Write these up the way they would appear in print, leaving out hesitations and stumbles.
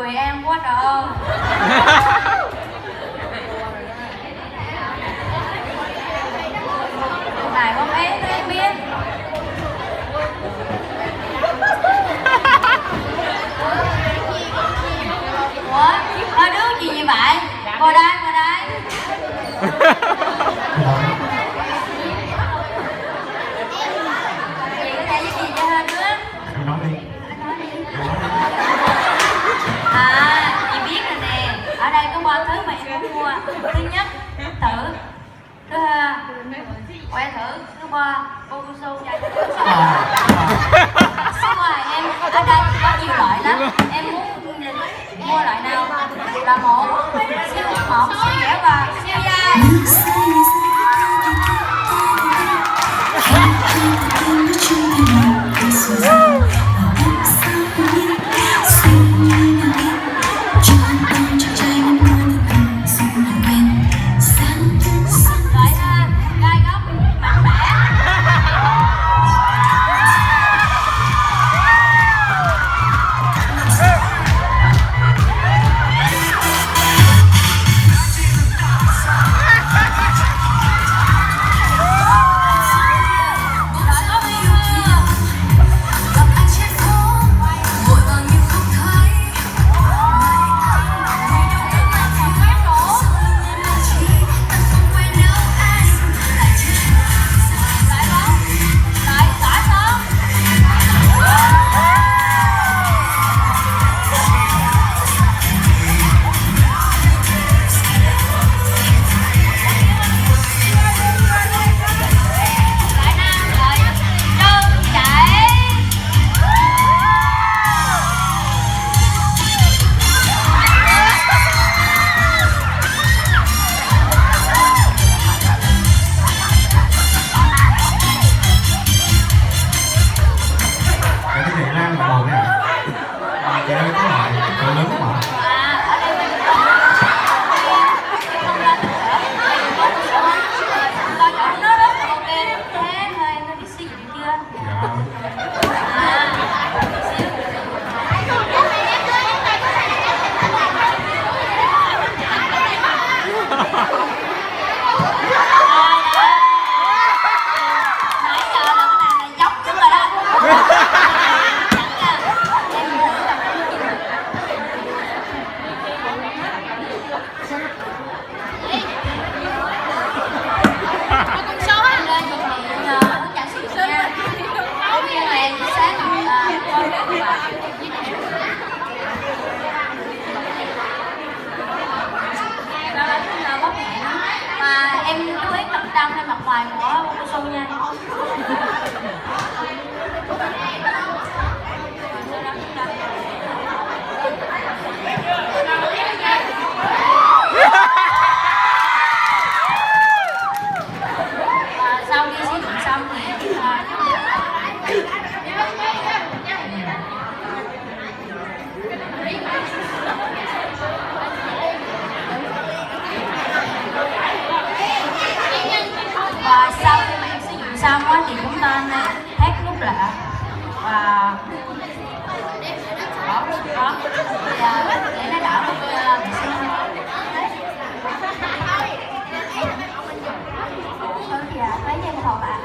cười em quá trời ơi. Này con bé tôi em biết. Ủa, hai đứa gì vậy vậy? Ngồi đây, ngồi đây. Chị có thể giúp gì cho hai đứa? Nói đi. À, chị biết rồi nè. Ở đây có 3 thứ mà em muốn mua. Thứ nhất, thử. Thứ hai, quay thử. Thứ ba, cô su. Xong rồi em, ở đây có nhiều loại lắm. Em muốn mua loại nào? Là một siêu dẻo và siêu dai. Mà em chú ý mặt trong hay mặt ngoài của cô Xuân nha. Sau khi sử dụng xong thì và sau khi mà em sử dụng xong thì chúng ta nên thét nút lại và đó để nó đỡ vệ sinh. Lấy cho em hộp ạ.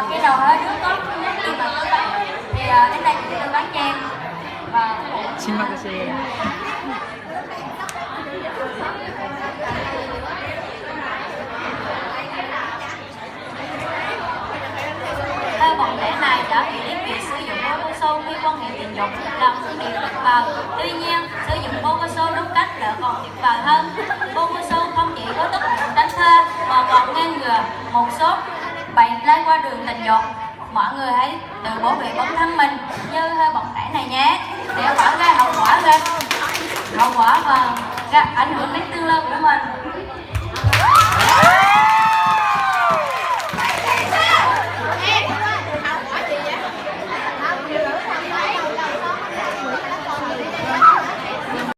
Cái đầu hết đứa tốt khi mà tư vấn thì đến đây chị tư vấn cho em và xin mời chị. Bọn trẻ này đã bị biết việc sử dụng Bogoso khi quan hệ tình dục là một điều tuyệt vời. Tuy nhiên, sử dụng Bogoso đúng cách lại còn tuyệt vời hơn. Bogoso không chỉ có tác dụng tránh thai mà còn ngăn ngừa một số bệnh lây qua đường tình dục. Mọi người hãy tự bảo vệ bản thân mình như hai bọn trẻ này nhé, để khỏi gây hậu quả và ảnh hưởng đến tương lai của mình.